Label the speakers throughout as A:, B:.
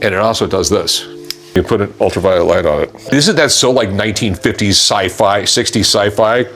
A: And it also does this. You put an ultraviolet light on it. Isn't that so like 1950s sci-fi, 60s sci-fi?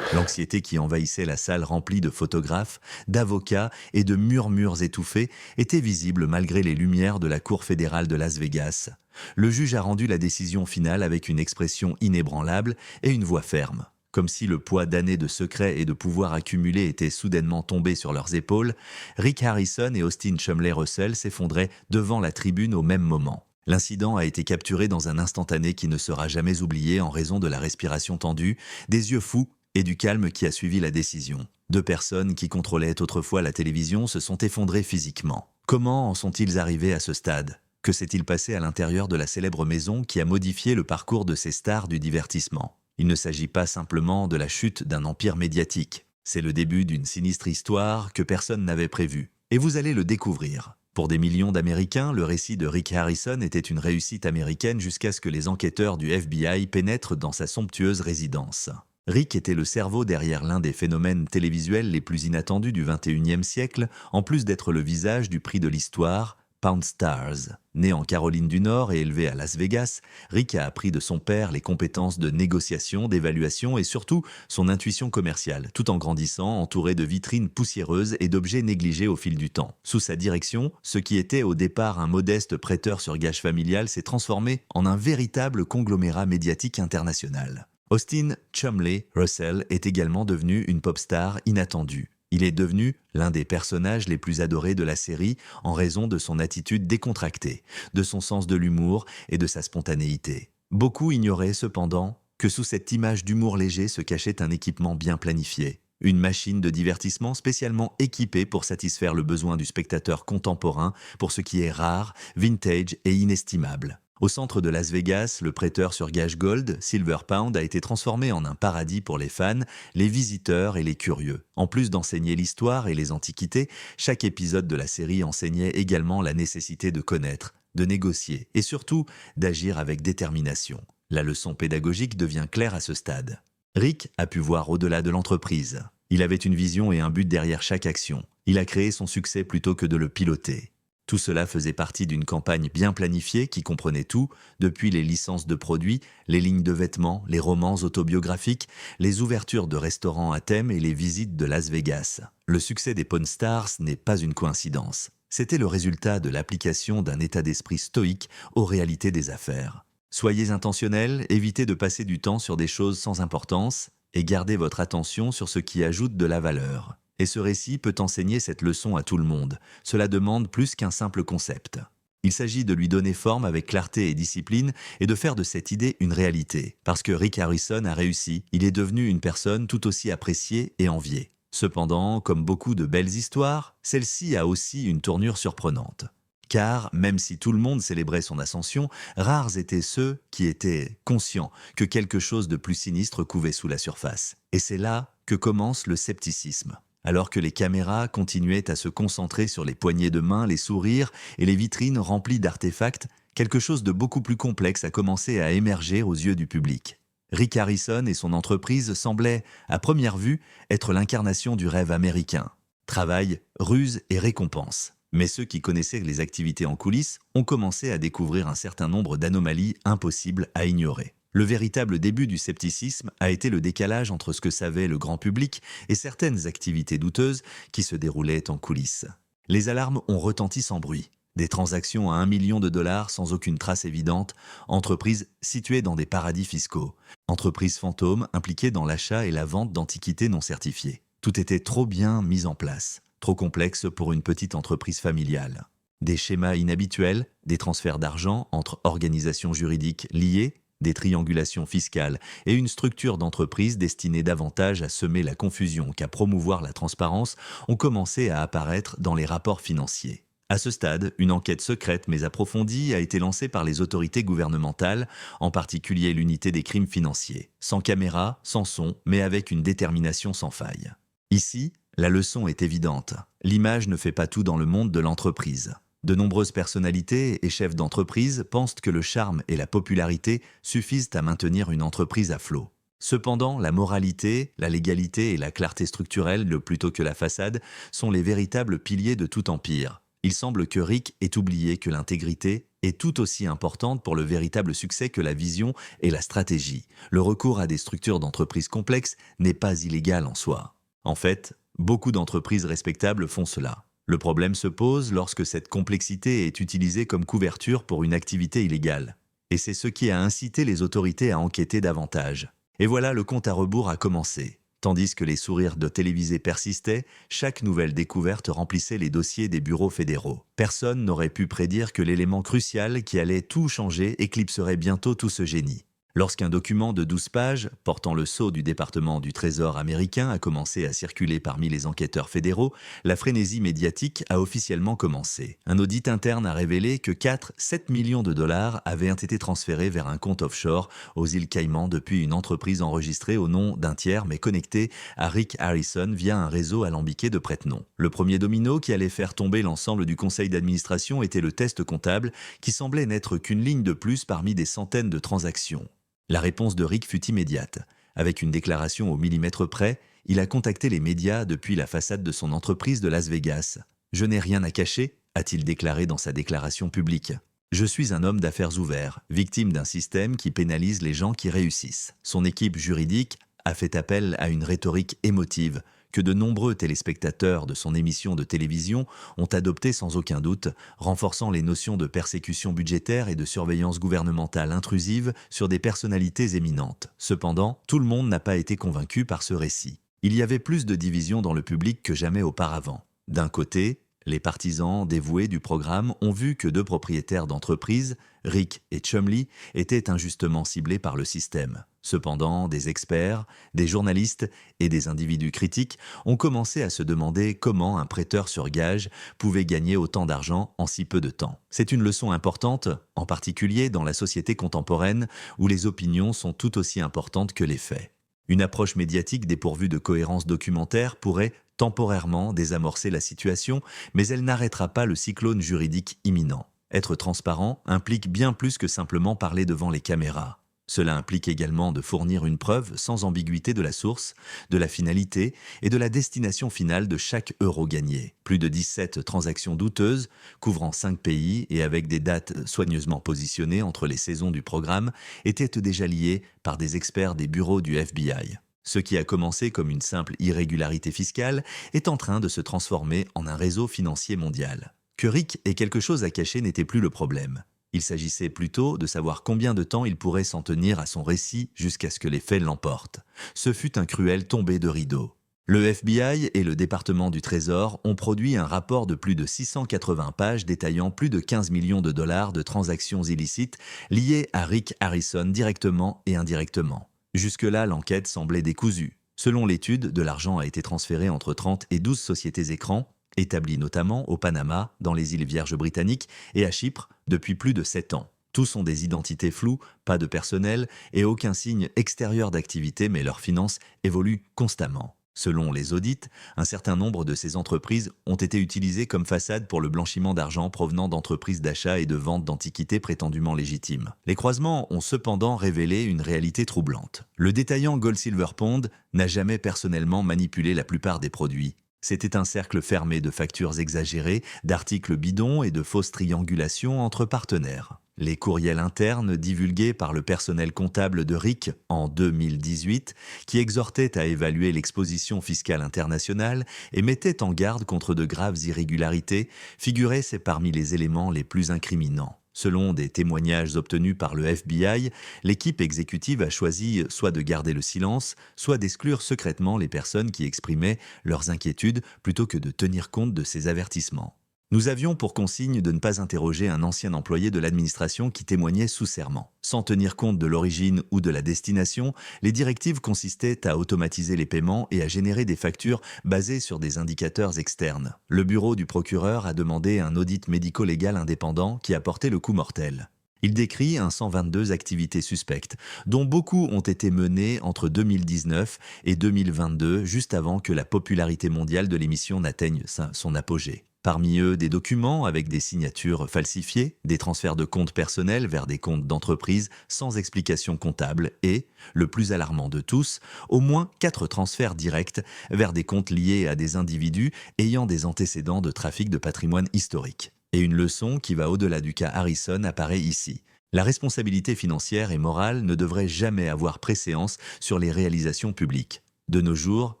B: L'anxiété qui envahissait la salle remplie de photographes, d'avocats et de murmures étouffés était visible malgré les lumières de la Cour fédérale de Las Vegas. Le juge a rendu la décision finale avec une expression inébranlable et une voix ferme. Comme si le poids d'années de secrets et de pouvoir accumulés était soudainement tombé sur leurs épaules, Rick Harrison et Austin Chumley Russell s'effondraient devant la tribune au même moment. L'incident a été capturé dans un instantané qui ne sera jamais oublié en raison de la respiration tendue, des yeux fous et du calme qui a suivi la décision. Deux personnes qui contrôlaient autrefois la télévision se sont effondrées physiquement. Comment en sont-ils arrivés à ce stade ? Que s'est-il passé à l'intérieur de la célèbre maison qui a modifié le parcours de ces stars du divertissement ? Il ne s'agit pas simplement de la chute d'un empire médiatique. C'est le début d'une sinistre histoire que personne n'avait prévue. Et vous allez le découvrir. Pour des millions d'Américains, le récit de Rick Harrison était une réussite américaine jusqu'à ce que les enquêteurs du FBI pénètrent dans sa somptueuse résidence. Rick était le cerveau derrière l'un des phénomènes télévisuels les plus inattendus du XXIe siècle, en plus d'être le visage du prix de l'histoire, Pawn Stars. Né en Caroline du Nord et élevé à Las Vegas, Rick a appris de son père les compétences de négociation, d'évaluation et surtout son intuition commerciale, tout en grandissant entouré de vitrines poussiéreuses et d'objets négligés au fil du temps. Sous sa direction, ce qui était au départ un modeste prêteur sur gage familial s'est transformé en un véritable conglomérat médiatique international. Austin Chumley Russell est également devenu une pop star inattendue. Il est devenu l'un des personnages les plus adorés de la série en raison de son attitude décontractée, de son sens de l'humour et de sa spontanéité. Beaucoup ignoraient cependant que sous cette image d'humour léger se cachait un équipement bien planifié. Une machine de divertissement spécialement équipée pour satisfaire le besoin du spectateur contemporain pour ce qui est rare, vintage et inestimable. Au centre de Las Vegas, le prêteur sur gage Gold, Silver Pound, a été transformé en un paradis pour les fans, les visiteurs et les curieux. En plus d'enseigner l'histoire et les antiquités, chaque épisode de la série enseignait également la nécessité de connaître, de négocier et surtout d'agir avec détermination. La leçon pédagogique devient claire à ce stade. Rick a pu voir au-delà de l'entreprise. Il avait une vision et un but derrière chaque action. Il a créé son succès plutôt que de le piloter. Tout cela faisait partie d'une campagne bien planifiée qui comprenait tout, depuis les licences de produits, les lignes de vêtements, les romans autobiographiques, les ouvertures de restaurants à thème et les visites de Las Vegas. Le succès des Pawn Stars n'est pas une coïncidence. C'était le résultat de l'application d'un état d'esprit stoïque aux réalités des affaires. Soyez intentionnels, évitez de passer du temps sur des choses sans importance et gardez votre attention sur ce qui ajoute de la valeur. Et ce récit peut enseigner cette leçon à tout le monde. Cela demande plus qu'un simple concept. Il s'agit de lui donner forme avec clarté et discipline et de faire de cette idée une réalité. Parce que Rick Harrison a réussi, il est devenu une personne tout aussi appréciée et enviée. Cependant, comme beaucoup de belles histoires, celle-ci a aussi une tournure surprenante. Car, même si tout le monde célébrait son ascension, rares étaient ceux qui étaient conscients que quelque chose de plus sinistre couvait sous la surface. Et c'est là que commence le scepticisme. Alors que les caméras continuaient à se concentrer sur les poignées de main, les sourires et les vitrines remplies d'artefacts, quelque chose de beaucoup plus complexe a commencé à émerger aux yeux du public. Rick Harrison et son entreprise semblaient, à première vue, être l'incarnation du rêve américain. Travail, ruse et récompense. Mais ceux qui connaissaient les activités en coulisses ont commencé à découvrir un certain nombre d'anomalies impossibles à ignorer. Le véritable début du scepticisme a été le décalage entre ce que savait le grand public et certaines activités douteuses qui se déroulaient en coulisses. Les alarmes ont retenti sans bruit. Des transactions à 1 million de dollars sans aucune trace évidente, entreprises situées dans des paradis fiscaux, entreprises fantômes impliquées dans l'achat et la vente d'antiquités non certifiées. Tout était trop bien mis en place, trop complexe pour une petite entreprise familiale. Des schémas inhabituels, des transferts d'argent entre organisations juridiques liées, des triangulations fiscales et une structure d'entreprise destinée davantage à semer la confusion qu'à promouvoir la transparence ont commencé à apparaître dans les rapports financiers. À ce stade, une enquête secrète mais approfondie a été lancée par les autorités gouvernementales, en particulier l'unité des crimes financiers. Sans caméra, sans son, mais avec une détermination sans faille. Ici, la leçon est évidente. L'image ne fait pas tout dans le monde de l'entreprise. De nombreuses personnalités et chefs d'entreprise pensent que le charme et la popularité suffisent à maintenir une entreprise à flot. Cependant, la moralité, la légalité et la clarté structurelle, plutôt que la façade, sont les véritables piliers de tout empire. Il semble que Rick ait oublié que l'intégrité est tout aussi importante pour le véritable succès que la vision et la stratégie. Le recours à des structures d'entreprises complexes n'est pas illégal en soi. En fait, beaucoup d'entreprises respectables font cela. Le problème se pose lorsque cette complexité est utilisée comme couverture pour une activité illégale. Et c'est ce qui a incité les autorités à enquêter davantage. Et voilà, le compte à rebours a commencé. Tandis que les sourires de télévisés persistaient, chaque nouvelle découverte remplissait les dossiers des bureaux fédéraux. Personne n'aurait pu prédire que l'élément crucial qui allait tout changer éclipserait bientôt tout ce génie. Lorsqu'un document de 12 pages, portant le sceau du département du Trésor américain, a commencé à circuler parmi les enquêteurs fédéraux, la frénésie médiatique a officiellement commencé. Un audit interne a révélé que 4-7 millions de dollars avaient été transférés vers un compte offshore aux îles Caïmans depuis une entreprise enregistrée au nom d'un tiers mais connectée à Rick Harrison via un réseau alambiqué de prête-noms. Le premier domino qui allait faire tomber l'ensemble du conseil d'administration était le test comptable qui semblait n'être qu'une ligne de plus parmi des centaines de transactions. La réponse de Rick fut immédiate. Avec une déclaration au millimètre près, il a contacté les médias depuis la façade de son entreprise de Las Vegas. « Je n'ai rien à cacher », a-t-il déclaré dans sa déclaration publique. « Je suis un homme d'affaires ouvert, victime d'un système qui pénalise les gens qui réussissent. » Son équipe juridique a fait appel à une rhétorique émotive que de nombreux téléspectateurs de son émission de télévision ont adopté sans aucun doute, renforçant les notions de persécution budgétaire et de surveillance gouvernementale intrusive sur des personnalités éminentes. Cependant, tout le monde n'a pas été convaincu par ce récit. Il y avait plus de divisions dans le public que jamais auparavant. D'un côté, les partisans dévoués du programme ont vu que deux propriétaires d'entreprises, Rick et Chumley, étaient injustement ciblés par le système. Cependant, des experts, des journalistes et des individus critiques ont commencé à se demander comment un prêteur sur gage pouvait gagner autant d'argent en si peu de temps. C'est une leçon importante, en particulier dans la société contemporaine où les opinions sont tout aussi importantes que les faits. Une approche médiatique dépourvue de cohérence documentaire pourrait temporairement désamorcer la situation, mais elle n'arrêtera pas le cyclone juridique imminent. Être transparent implique bien plus que simplement parler devant les caméras. Cela implique également de fournir une preuve sans ambiguïté de la source, de la finalité et de la destination finale de chaque euro gagné. Plus de 17 transactions douteuses, couvrant 5 pays et avec des dates soigneusement positionnées entre les saisons du programme, étaient déjà liées par des experts des bureaux du FBI. Ce qui a commencé comme une simple irrégularité fiscale est en train de se transformer en un réseau financier mondial. Que Rick ait quelque chose à cacher n'était plus le problème. Il s'agissait plutôt de savoir combien de temps il pourrait s'en tenir à son récit jusqu'à ce que les faits l'emportent. Ce fut un cruel tombé de rideau. Le FBI et le département du Trésor ont produit un rapport de plus de 680 pages détaillant plus de 15 millions de dollars de transactions illicites liées à Rick Harrison directement et indirectement. Jusque-là, l'enquête semblait décousue. Selon l'étude, de l'argent a été transféré entre 30 et 12 sociétés écrans, établies notamment au Panama, dans les îles Vierges britanniques et à Chypre depuis plus de 7 ans. Tous ont des identités floues, pas de personnel et aucun signe extérieur d'activité, mais leurs finances évoluent constamment. Selon les audits, un certain nombre de ces entreprises ont été utilisées comme façade pour le blanchiment d'argent provenant d'entreprises d'achat et de vente d'antiquités prétendument légitimes. Les croisements ont cependant révélé une réalité troublante. Le détaillant Gold Silver Pond n'a jamais personnellement manipulé la plupart des produits. C'était un cercle fermé de factures exagérées, d'articles bidons et de fausses triangulations entre partenaires. Les courriels internes divulgués par le personnel comptable de Rick en 2018, qui exhortaient à évaluer l'exposition fiscale internationale et mettaient en garde contre de graves irrégularités, figuraient parmi les éléments les plus incriminants. Selon des témoignages obtenus par le FBI, l'équipe exécutive a choisi soit de garder le silence, soit d'exclure secrètement les personnes qui exprimaient leurs inquiétudes plutôt que de tenir compte de ces avertissements. Nous avions pour consigne de ne pas interroger un ancien employé de l'administration qui témoignait sous serment. Sans tenir compte de l'origine ou de la destination, les directives consistaient à automatiser les paiements et à générer des factures basées sur des indicateurs externes. Le bureau du procureur a demandé un audit médico-légal indépendant qui a porté le coup mortel. Il décrit un 122 activités suspectes, dont beaucoup ont été menées entre 2019 et 2022, juste avant que la popularité mondiale de l'émission n'atteigne son apogée. Parmi eux, des documents avec des signatures falsifiées, des transferts de comptes personnels vers des comptes d'entreprise sans explication comptable et, le plus alarmant de tous, au moins 4 transferts directs vers des comptes liés à des individus ayant des antécédents de trafic de patrimoine historique. Et une leçon qui va au-delà du cas Harrison apparaît ici. La responsabilité financière et morale ne devrait jamais avoir préséance sur les réalisations publiques. De nos jours,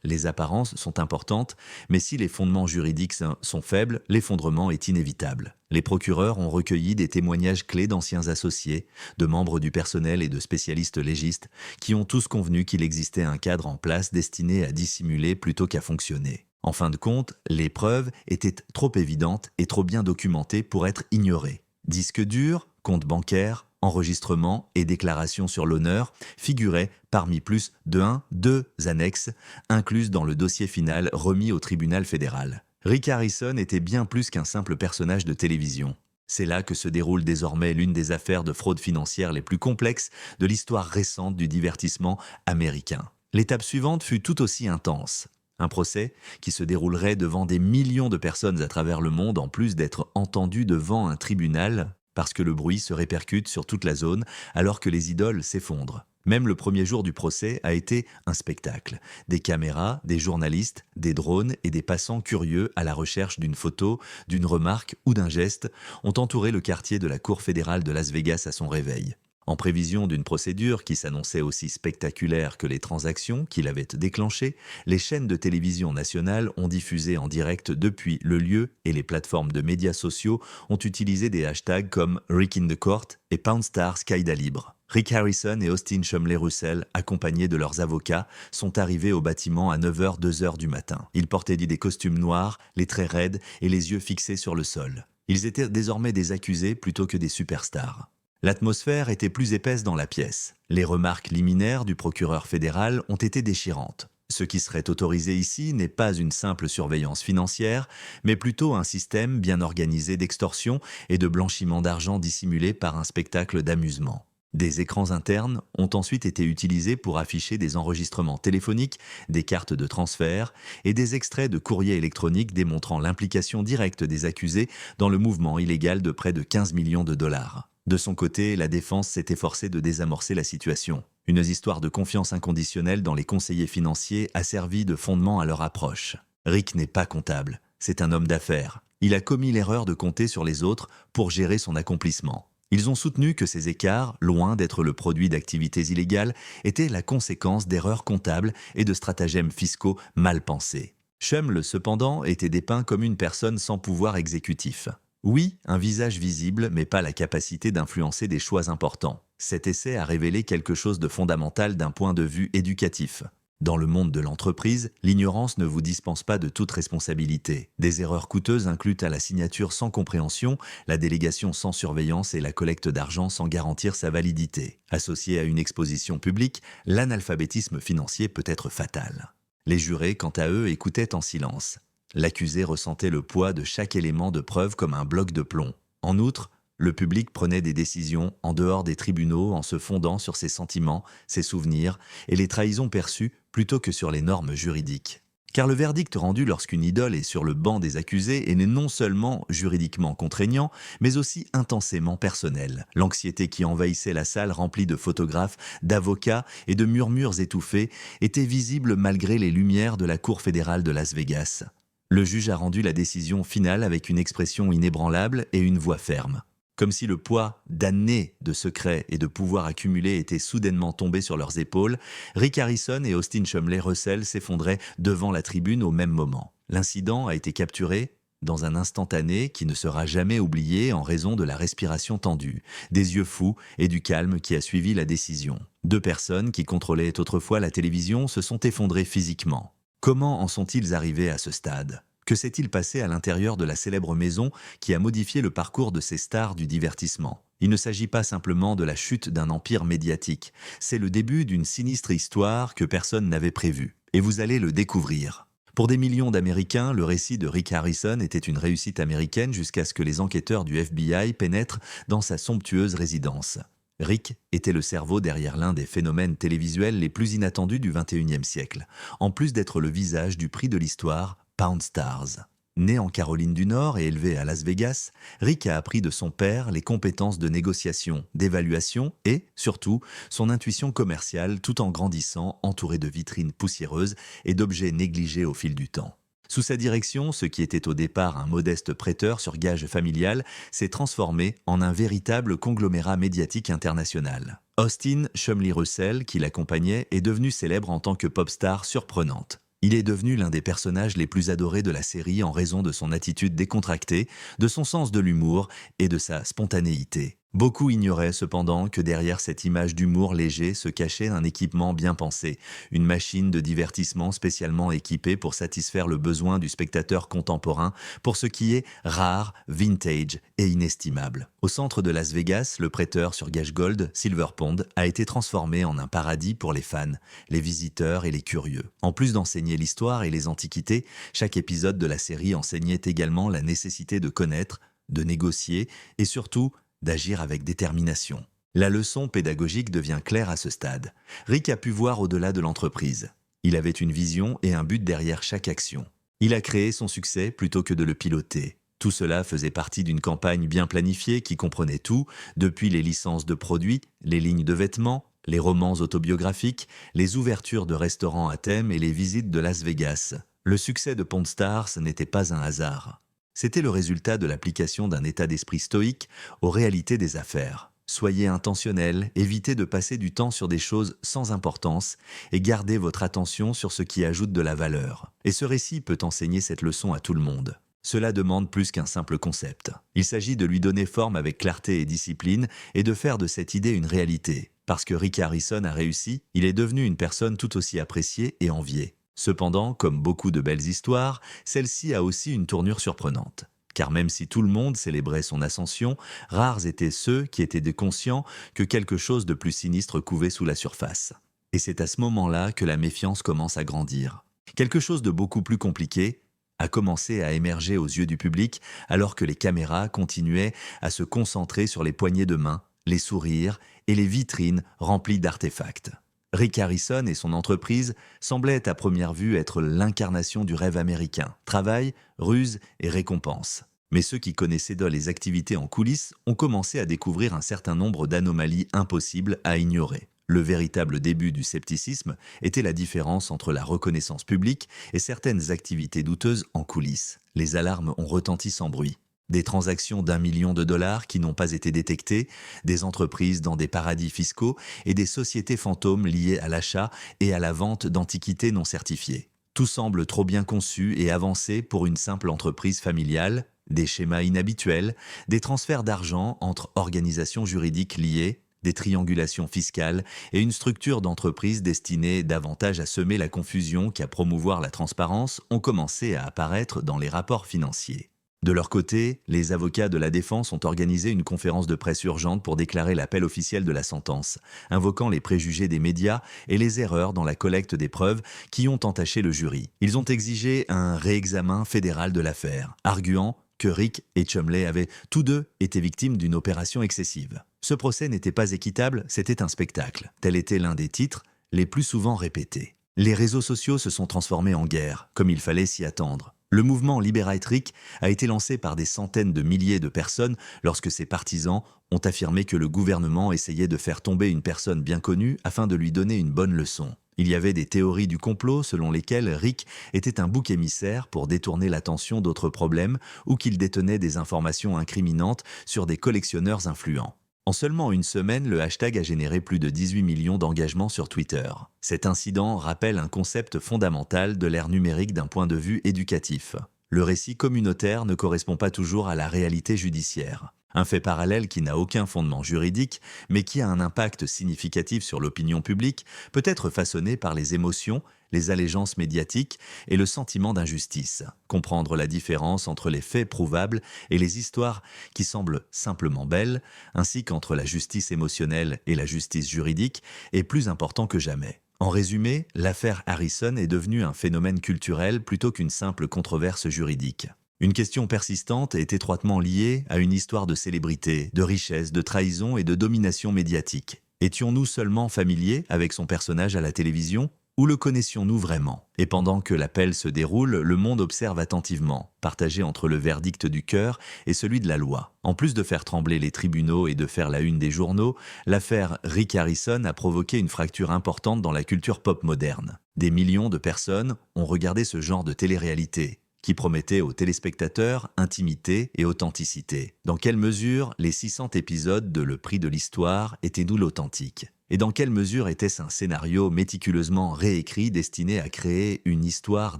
B: les apparences sont importantes, mais si les fondements juridiques sont faibles, l'effondrement est inévitable. Les procureurs ont recueilli des témoignages clés d'anciens associés, de membres du personnel et de spécialistes légistes, qui ont tous convenu qu'il existait un cadre en place destiné à dissimuler plutôt qu'à fonctionner. En fin de compte, les preuves étaient trop évidentes et trop bien documentées pour être ignorées. Disques durs, comptes bancaires, enregistrements et déclarations sur l'honneur figuraient parmi plus de 2 annexes incluses dans le dossier final remis au tribunal fédéral. Rick Harrison était bien plus qu'un simple personnage de télévision. C'est là que se déroule désormais l'une des affaires de fraude financière les plus complexes de l'histoire récente du divertissement américain. L'étape suivante fut tout aussi intense. Un procès qui se déroulerait devant des millions de personnes à travers le monde en plus d'être entendu devant un tribunal parce que le bruit se répercute sur toute la zone alors que les idoles s'effondrent. Même le premier jour du procès a été un spectacle. Des caméras, des journalistes, des drones et des passants curieux à la recherche d'une photo, d'une remarque ou d'un geste ont entouré le quartier de la Cour fédérale de Las Vegas à son réveil. En prévision d'une procédure qui s'annonçait aussi spectaculaire que les transactions qu'il avait déclenchées, les chaînes de télévision nationales ont diffusé en direct depuis le lieu et les plateformes de médias sociaux ont utilisé des hashtags comme Rick in the Court et Poundstar Skyda Libre. Rick Harrison et Austin Chumley Russell, accompagnés de leurs avocats, sont arrivés au bâtiment à 9h, 2h du matin. Ils portaient des costumes noirs, les traits raides et les yeux fixés sur le sol. Ils étaient désormais des accusés plutôt que des superstars. L'atmosphère était plus épaisse dans la pièce. Les remarques liminaires du procureur fédéral ont été déchirantes. Ce qui serait autorisé ici n'est pas une simple surveillance financière, mais plutôt un système bien organisé d'extorsion et de blanchiment d'argent dissimulé par un spectacle d'amusement. Des écrans internes ont ensuite été utilisés pour afficher des enregistrements téléphoniques, des cartes de transfert et des extraits de courriers électroniques démontrant l'implication directe des accusés dans le mouvement illégal de près de 15 millions de dollars. De son côté, la défense s'est efforcée de désamorcer la situation. Une histoire de confiance inconditionnelle dans les conseillers financiers a servi de fondement à leur approche. Rick n'est pas comptable, c'est un homme d'affaires. Il a commis l'erreur de compter sur les autres pour gérer son accomplissement. Ils ont soutenu que ces écarts, loin d'être le produit d'activités illégales, étaient la conséquence d'erreurs comptables et de stratagèmes fiscaux mal pensés. Chumley, cependant, était dépeint comme une personne sans pouvoir exécutif. Oui, un visage visible, mais pas la capacité d'influencer des choix importants. Cet essai a révélé quelque chose de fondamental d'un point de vue éducatif. Dans le monde de l'entreprise, l'ignorance ne vous dispense pas de toute responsabilité. Des erreurs coûteuses incluent à la signature sans compréhension, la délégation sans surveillance et la collecte d'argent sans garantir sa validité. Associé à une exposition publique, l'analphabétisme financier peut être fatal. Les jurés, quant à eux, écoutaient en silence. L'accusé ressentait le poids de chaque élément de preuve comme un bloc de plomb. En outre, le public prenait des décisions en dehors des tribunaux en se fondant sur ses sentiments, ses souvenirs et les trahisons perçues plutôt que sur les normes juridiques. Car le verdict rendu lorsqu'une idole est sur le banc des accusés est non seulement juridiquement contraignant, mais aussi intensément personnel. L'anxiété qui envahissait la salle remplie de photographes, d'avocats et de murmures étouffés était visible malgré les lumières de la Cour fédérale de Las Vegas. Le juge a rendu la décision finale avec une expression inébranlable et une voix ferme. Comme si le poids d'années de secrets et de pouvoirs accumulés était soudainement tombé sur leurs épaules, Rick Harrison et Austin Chumley Russell s'effondraient devant la tribune au même moment. L'incident a été capturé dans un instantané qui ne sera jamais oublié en raison de la respiration tendue, des yeux fous et du calme qui a suivi la décision. 2 personnes qui contrôlaient autrefois la télévision se sont effondrées physiquement. Comment en sont-ils arrivés à ce stade ? Que s'est-il passé à l'intérieur de la célèbre maison qui a modifié le parcours de ces stars du divertissement ? Il ne s'agit pas simplement de la chute d'un empire médiatique, c'est le début d'une sinistre histoire que personne n'avait prévue. Et vous allez le découvrir. Pour des millions d'Américains, le récit de Rick Harrison était une réussite américaine jusqu'à ce que les enquêteurs du FBI pénètrent dans sa somptueuse résidence. Rick était le cerveau derrière l'un des phénomènes télévisuels les plus inattendus du XXIe siècle, en plus d'être le visage du prix de l'histoire, Poundstars. Né en Caroline du Nord et élevé à Las Vegas, Rick a appris de son père les compétences de négociation, d'évaluation et, surtout, son intuition commerciale tout en grandissant entouré de vitrines poussiéreuses et d'objets négligés au fil du temps. Sous sa direction, ce qui était au départ un modeste prêteur sur gage familial s'est transformé en un véritable conglomérat médiatique international. Austin Shumley Russell, qui l'accompagnait, est devenu célèbre en tant que pop star surprenante. Il est devenu l'un des personnages les plus adorés de la série en raison de son attitude décontractée, de son sens de l'humour et de sa spontanéité. Beaucoup ignoraient cependant que derrière cette image d'humour léger se cachait un équipement bien pensé, une machine de divertissement spécialement équipée pour satisfaire le besoin du spectateur contemporain pour ce qui est rare, vintage et inestimable. Au centre de Las Vegas, le prêteur sur gage gold, Silver Pond, a été transformé en un paradis pour les fans, les visiteurs et les curieux. En plus d'enseigner l'histoire et les antiquités, chaque épisode de la série enseignait également la nécessité de connaître, de négocier et surtout d'agir avec détermination. La leçon pédagogique devient claire à ce stade. Rick a pu voir au-delà de l'entreprise. Il avait une vision et un but derrière chaque action. Il a créé son succès plutôt que de le piloter. Tout cela faisait partie d'une campagne bien planifiée qui comprenait tout, depuis les licences de produits, les lignes de vêtements, les romans autobiographiques, les ouvertures de restaurants à thème et les visites de Las Vegas. Le succès de Pawn Stars n'était pas un hasard. C'était le résultat de l'application d'un état d'esprit stoïque aux réalités des affaires. Soyez intentionnel, évitez de passer du temps sur des choses sans importance et gardez votre attention sur ce qui ajoute de la valeur. Et ce récit peut enseigner cette leçon à tout le monde. Cela demande plus qu'un simple concept. Il s'agit de lui donner forme avec clarté et discipline et de faire de cette idée une réalité. Parce que Rick Harrison a réussi, il est devenu une personne tout aussi appréciée et enviée. Cependant, comme beaucoup de belles histoires, celle-ci a aussi une tournure surprenante. Car même si tout le monde célébrait son ascension, rares étaient ceux qui étaient conscients que quelque chose de plus sinistre couvait sous la surface. Et c'est à ce moment-là que la méfiance commence à grandir. Quelque chose de beaucoup plus compliqué a commencé à émerger aux yeux du public alors que les caméras continuaient à se concentrer sur les poignées de main, les sourires et les vitrines remplies d'artefacts. Rick Harrison et son entreprise semblaient à première vue être l'incarnation du rêve américain. Travail, ruse et récompense. Mais ceux qui connaissaient les activités en coulisses ont commencé à découvrir un certain nombre d'anomalies impossibles à ignorer. Le véritable début du scepticisme était la différence entre la reconnaissance publique et certaines activités douteuses en coulisses. Les alarmes ont retenti sans bruit. Des transactions d'1 million de dollars qui n'ont pas été détectées, des entreprises dans des paradis fiscaux et des sociétés fantômes liées à l'achat et à la vente d'antiquités non certifiées. Tout semble trop bien conçu et avancé pour une simple entreprise familiale, des schémas inhabituels, des transferts d'argent entre organisations juridiques liées, des triangulations fiscales et une structure d'entreprise destinée davantage à semer la confusion qu'à promouvoir la transparence ont commencé à apparaître dans les rapports financiers. De leur côté, les avocats de la défense ont organisé une conférence de presse urgente pour déclarer l'appel officiel de la sentence, invoquant les préjugés des médias et les erreurs dans la collecte des preuves qui ont entaché le jury. Ils ont exigé un réexamen fédéral de l'affaire, arguant que Rick et Shumley avaient tous deux été victimes d'une opération excessive. Ce procès n'était pas équitable, c'était un spectacle. Tel était l'un des titres les plus souvent répétés. Les réseaux sociaux se sont transformés en guerre, comme il fallait s'y attendre. Le mouvement Liberate Rick a été lancé par des centaines de milliers de personnes lorsque ses partisans ont affirmé que le gouvernement essayait de faire tomber une personne bien connue afin de lui donner une bonne leçon. Il y avait des théories du complot selon lesquelles Rick était un bouc émissaire pour détourner l'attention d'autres problèmes ou qu'il détenait des informations incriminantes sur des collectionneurs influents. En seulement une semaine, le hashtag a généré plus de 18 millions d'engagements sur Twitter. Cet incident rappelle un concept fondamental de l'ère numérique d'un point de vue éducatif. Le récit communautaire ne correspond pas toujours à la réalité judiciaire. Un fait parallèle qui n'a aucun fondement juridique, mais qui a un impact significatif sur l'opinion publique, peut être façonné par les émotions, les allégeances médiatiques et le sentiment d'injustice. Comprendre la différence entre les faits prouvables et les histoires qui semblent simplement belles, ainsi qu'entre la justice émotionnelle et la justice juridique, est plus important que jamais. En résumé, l'affaire Harrison est devenue un phénomène culturel plutôt qu'une simple controverse juridique. Une question persistante est étroitement liée à une histoire de célébrité, de richesse, de trahison et de domination médiatique. Étions-nous seulement familiers avec son personnage à la télévision ? Ou le connaissions-nous vraiment ? Et pendant que l'appel se déroule, le monde observe attentivement, partagé entre le verdict du cœur et celui de la loi. En plus de faire trembler les tribunaux et de faire la une des journaux, l'affaire Rick Harrison a provoqué une fracture importante dans la culture pop moderne. Des millions de personnes ont regardé ce genre de télé-réalité. qui promettait aux téléspectateurs intimité et authenticité. Dans quelle mesure les 600 épisodes de Le Prix de l'Histoire étaient-nous l'authentique ? Et dans quelle mesure était-ce un scénario méticuleusement réécrit destiné à créer une histoire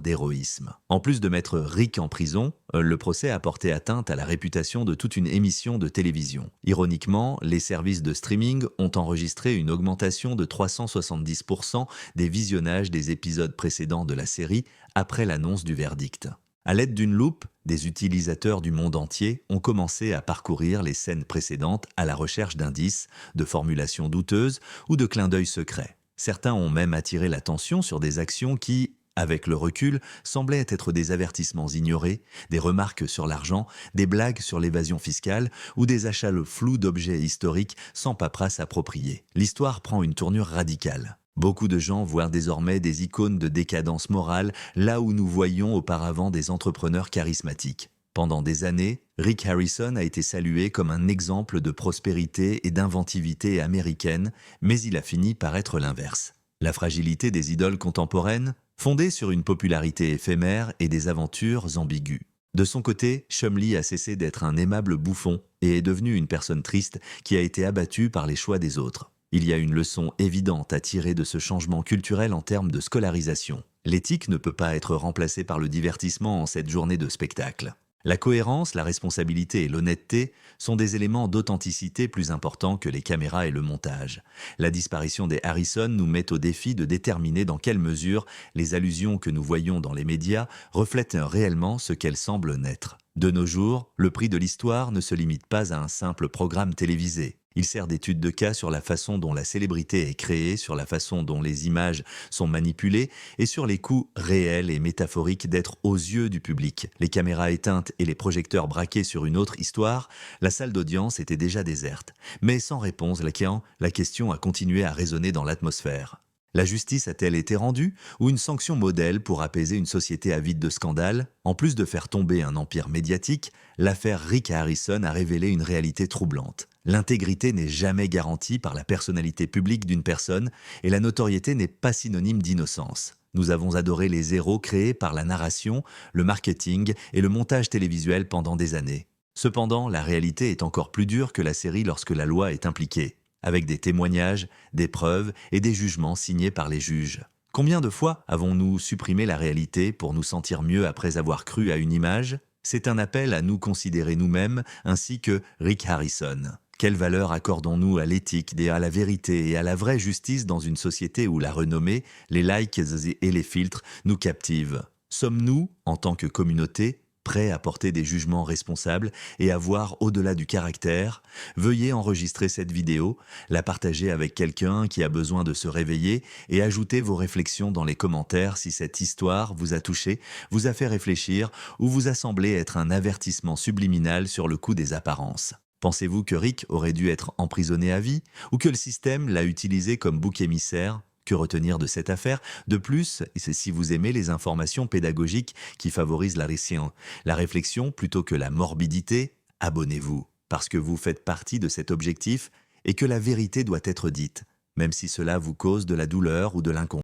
B: d'héroïsme ? En plus de mettre Rick en prison, le procès a porté atteinte à la réputation de toute une émission de télévision. Ironiquement, les services de streaming ont enregistré une augmentation de 370% des visionnages des épisodes précédents de la série après l'annonce du verdict. À l'aide d'une loupe, des utilisateurs du monde entier ont commencé à parcourir les scènes précédentes à la recherche d'indices, de formulations douteuses ou de clins d'œil secrets. Certains ont même attiré l'attention sur des actions qui, avec le recul, semblaient être des avertissements ignorés, des remarques sur l'argent, des blagues sur l'évasion fiscale ou des achats flous d'objets historiques sans paperasse appropriée. L'histoire prend une tournure radicale. Beaucoup de gens voient désormais des icônes de décadence morale là où nous voyions auparavant des entrepreneurs charismatiques. Pendant des années, Rick Harrison a été salué comme un exemple de prospérité et d'inventivité américaine, mais il a fini par être l'inverse. La fragilité des idoles contemporaines, fondée sur une popularité éphémère et des aventures ambiguës. De son côté, Chumlee a cessé d'être un aimable bouffon et est devenu une personne triste qui a été abattue par les choix des autres. Il y a une leçon évidente à tirer de ce changement culturel en termes de scolarisation. L'éthique ne peut pas être remplacée par le divertissement en cette journée de spectacle. La cohérence, la responsabilité et l'honnêteté sont des éléments d'authenticité plus importants que les caméras et le montage. La disparition des Harrison nous met au défi de déterminer dans quelle mesure les allusions que nous voyons dans les médias reflètent réellement ce qu'elles semblent n'être. De nos jours, le prix de l'histoire ne se limite pas à un simple programme télévisé. Il sert d'étude de cas sur la façon dont la célébrité est créée, sur la façon dont les images sont manipulées et sur les coûts réels et métaphoriques d'être aux yeux du public. Les caméras éteintes et les projecteurs braqués sur une autre histoire, la salle d'audience était déjà déserte. Mais sans réponse, la question a continué à résonner dans l'atmosphère. La justice a-t-elle été rendue ou une sanction modèle pour apaiser une société avide de scandales ? En plus de faire tomber un empire médiatique, l'affaire Rick Harrison a révélé une réalité troublante. L'intégrité n'est jamais garantie par la personnalité publique d'une personne et la notoriété n'est pas synonyme d'innocence. Nous avons adoré les héros créés par la narration, le marketing et le montage télévisuel pendant des années. Cependant, la réalité est encore plus dure que la série lorsque la loi est impliquée, avec des témoignages, des preuves et des jugements signés par les juges. Combien de fois avons-nous supprimé la réalité pour nous sentir mieux après avoir cru à une image ? C'est un appel à nous considérer nous-mêmes ainsi que Rick Harrison. Quelle valeur accordons-nous à l'éthique, à la vérité et à la vraie justice dans une société où la renommée, les likes et les filtres nous captivent ? Sommes-nous, en tant que communauté, prêts à porter des jugements responsables et à voir au-delà du caractère ? Veuillez enregistrer cette vidéo, la partager avec quelqu'un qui a besoin de se réveiller et ajoutez vos réflexions dans les commentaires si cette histoire vous a touché, vous a fait réfléchir ou vous a semblé être un avertissement subliminal sur le coup des apparences. Pensez-vous que Rick aurait dû être emprisonné à vie ou que le système l'a utilisé comme bouc émissaire ? Que retenir de cette affaire ? De plus, si vous aimez les informations pédagogiques qui favorisent la réflexion plutôt que la morbidité, abonnez-vous, parce que vous faites partie de cet objectif et que la vérité doit être dite, même si cela vous cause de la douleur ou de l'inconfort.